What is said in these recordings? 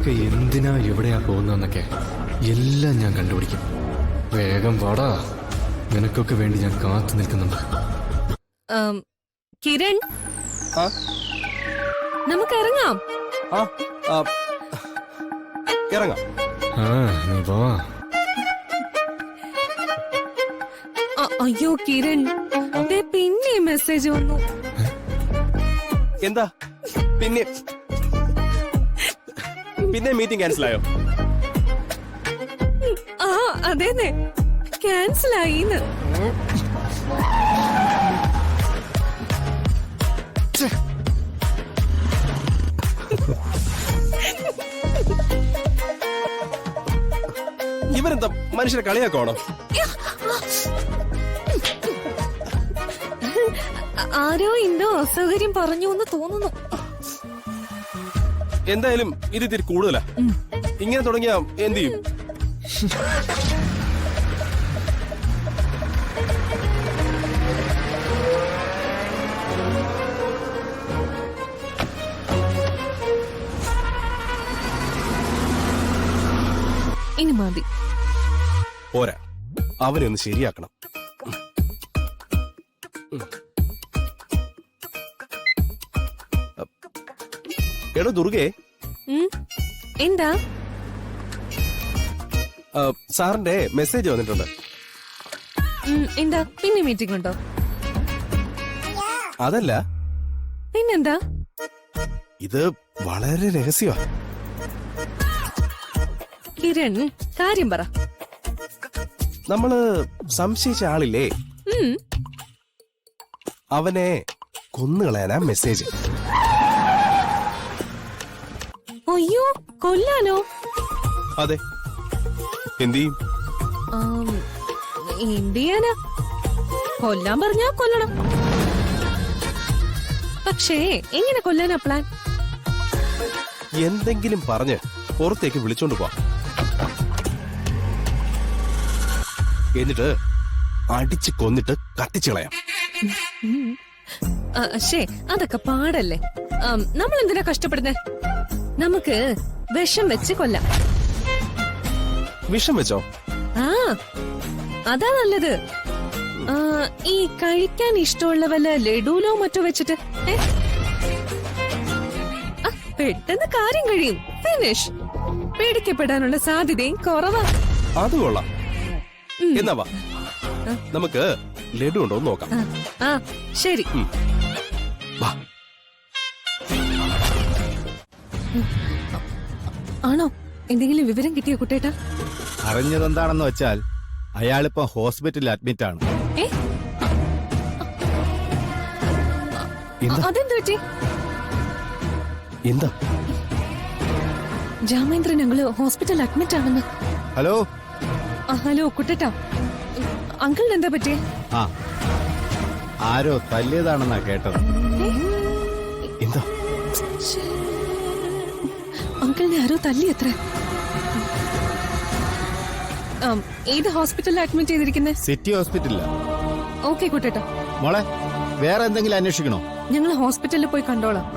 നീയൊക്കെ എന്തിനാ എവിടെയാ പോകുന്നതെന്നൊക്കെ എല്ലാം ഞാൻ കണ്ടുപിടിക്കും. വേഗം വാടാ, നിനക്കൊക്കെ വേണ്ടി ഞാൻ കാത്തു നിൽക്കുന്നുണ്ട്. കിരൺ, നമുക്ക് ഇറങ്ങാം. ഇറങ്ങാം. നീ വാ. അയ്യോ കിരൺ, പിന്നെ മെസ്സേജ് വന്നു. എന്താ പിന്നെ മീറ്റിംഗ് ക്യാൻസൽ ആയോ? അതേന്നെ, ക്യാൻസൽ ആയിന്ന്. ഇവരെന്താ മനുഷ്യരെ കളിയാക്കണോ? ആരോ എന്തോ അസൗകര്യം പറഞ്ഞു എന്ന് തോന്നുന്നു. എന്തായാലും ഇത് ഇത്തിരി കൂടുതലാ. ഇങ്ങനെ തുടങ്ങിയാ എന്ത് ചെയ്യും? ഇനി മതി. പോരാ, അവനെ ഒന്ന് ശരിയാക്കണം. എടോ ദുർഗേ, എന്താ? സാറിന്റെ മെസ്സേജ് വന്നിട്ടുണ്ട്. എന്താ, പിന്നെ മീറ്റിംഗ് ഉണ്ടോ? അതല്ല, പിന്നെന്താ? ഇത് വളരെ രഹസ്യമാ. കിരൺ, കാര്യം പറ. നമ്മള് സംശയിച്ച ആളില്ലേ, അവനെ കൊന്നുകളയാനാ മെസ്സേജ്. അയ്യോ, കൊല്ലാനോ? അതെ. എന്ത് ചെയ്യും? എന്ത് ചെയ്യാനാ? കൊല്ലാൻ പറഞ്ഞാ കൊല്ലണം. പക്ഷേ എങ്ങനെ കൊല്ലാനാ പ്ലാൻ? എന്തെങ്കിലും പറഞ്ഞ് പുറത്തേക്ക് വിളിച്ചോണ്ട് പോവാം. എന്നിട്ട് അടിച്ച് കൊന്നിട്ട് കത്തിച്ചു കളയാം. അതൊക്കെ പാടല്ലേ. നമ്മൾ എന്തിനാ കഷ്ടപ്പെടുന്നേ? നമുക്ക് വിഷം വെച്ച് കൊല്ലാം. വിഷം വെച്ചോ? അതാ നല്ലത്. ഈ കഴിക്കാൻ ഇഷ്ടമുള്ള വല്ല ലഡൂലോ മറ്റോ വെച്ചിട്ട് പെട്ടെന്ന് കാര്യം കഴിയും. ഫിനിഷ്. പേടിക്കപ്പെടാനുള്ള സാധ്യതയും കുറവാ. അത് കൊള്ളാം. എന്നാ വാ, നമുക്ക് ലഡു ഉണ്ടോ എന്ന് നോക്കാം. ശരി. വാ. ആണോ? എന്തെങ്കിലും വിവരം കിട്ടിയോ കുട്ടേട്ടാ? അറിഞ്ഞതെന്താണെന്ന് വെച്ചാൽ അയാളിപ്പോ ഹോസ്പിറ്റലിൽ അഡ്മിറ്റ് ആണ്. അതെന്ത് പറ്റി? എന്താ? ജാമേന്ദ്രൻ ഞങ്ങള് ഹോസ്പിറ്റലിൽ അഡ്മിറ്റ് ആണെന്ന്. ഹലോ. ഹലോ കുട്ടേട്ടാ, അങ്കിളിന് എന്താ പറ്റിയേ? ആരോ തല്ലിയതാണെന്നാ കേട്ടത്. എന്താ? അങ്കിളിനെ ആരോ തല്ലി. എത്ര? ഏത് ഹോസ്പിറ്റലിൽ അഡ്മിറ്റ് ചെയ്തിരിക്കുന്നത്? സിറ്റി ഹോസ്പിറ്റലില്. ഓക്കെ കുട്ടേട്ടാ. മോളെ, വേറെ എന്തെങ്കിലും അന്വേഷിക്കണോ? ഞങ്ങൾ ഹോസ്പിറ്റലിൽ പോയി കണ്ടോളാം.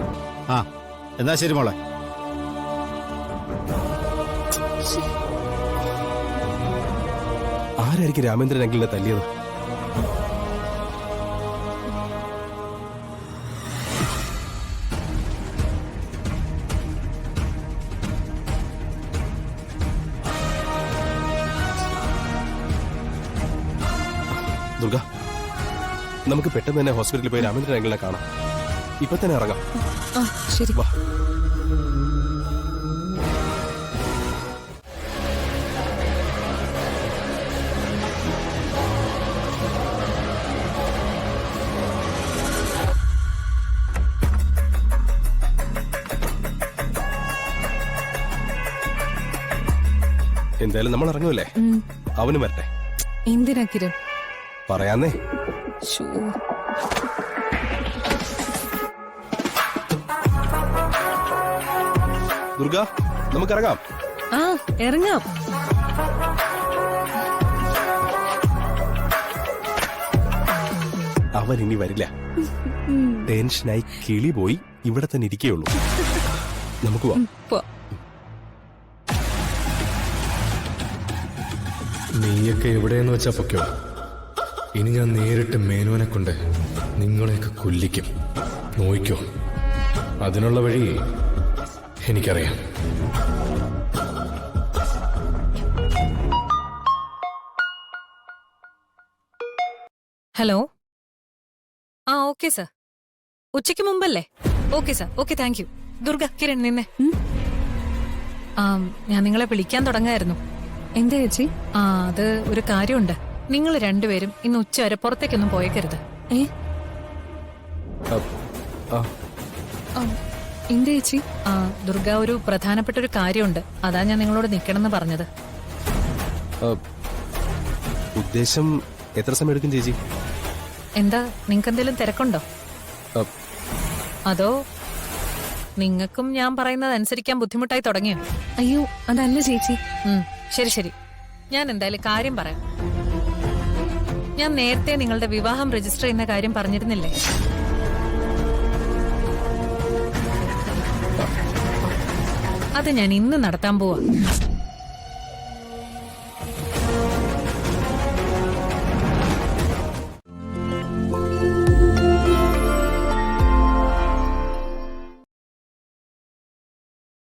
എന്നാ ശരി മോളെ. ആരായിരിക്കും രാമേന്ദ്രൻ അങ്കിളിനെ തല്ലിയത്? ദുർഗ, നമുക്ക് പെട്ടെന്ന് തന്നെ ഹോസ്പിറ്റലിൽ പോയി രാമേന്ദ്രൻ അങ്കിളിനെ കാണാം. ഇപ്പൊ തന്നെ ഇറങ്ങാം. ശരി. വാ. എന്തായാലും നമ്മൾ ഇറങ്ങൂല്ലേ? അവനും വരട്ടെ. എന്തിനാ കിരൺ? പറയാന്നേ. ദുർഗ, നമുക്ക് ഇറങ്ങാം. ഇറങ്ങാം. അവൻ ഇനി വരില്ല. ടെൻഷനായി കിളി പോയി ഇവിടെ തന്നെ ഇരിക്കുകയുള്ളൂ. നമുക്ക് പോവാം. നീയൊക്കെ എവിടെയെന്ന് വെച്ചാ പൊക്കോ. ഇനി ഞാൻ നേരിട്ട് മേനോനെ കൊണ്ട് നിങ്ങളെയൊക്കെ കൊല്ലിക്കും. നോയിക്കോ. അതിനുള്ള വഴി എനിക്കറിയാം. ഹലോ. ആ ഓക്കെ സർ. ഉച്ചയ്ക്ക് മുമ്പല്ലേ? Okay sir. Okay, thank you. Durga, Kiran നിന്നെ. ഞാൻ നിങ്ങളെ വിളിക്കാൻ തുടങ്ങായിരുന്നു. എന്താ ചേച്ചി? അത് ഒരു കാര്യമുണ്ട്. നിങ്ങൾ രണ്ടുപേരും ഇന്ന് ഉച്ചവരെ പുറത്തേക്കൊന്നും പോയേക്കരുത്. ഏ ആ, എന്താ ചേച്ചി? ദുർഗ, ഒരു പ്രധാനപ്പെട്ട ഒരു കാര്യമുണ്ട്. അതാ ഞാൻ നിങ്ങളോട് നിൽക്കണമെന്ന് പറഞ്ഞത്. ഉദ്ദേശം എത്ര സമയം എടുക്കും ചേച്ചി? എന്താ, നിങ്ങൾക്ക് എന്തെങ്കിലും തിരക്കുണ്ടോ? ആ, അതോ നിങ്ങൾക്കും ഞാൻ പറയുന്നത് അനുസരിക്കാൻ ബുദ്ധിമുട്ടായി തുടങ്ങിയോ? അയ്യോ, അതല്ല ചേച്ചി. ശരി ശരി, ഞാൻ എന്തായാലും കാര്യം പറയാം. ഞാൻ നേരത്തെ നിങ്ങളുടെ വിവാഹം രജിസ്റ്റർ ചെയ്യുന്ന കാര്യം പറഞ്ഞിരുന്നില്ലേ? അത് ഞാൻ ഇന്ന് നടത്താൻ പോവാ.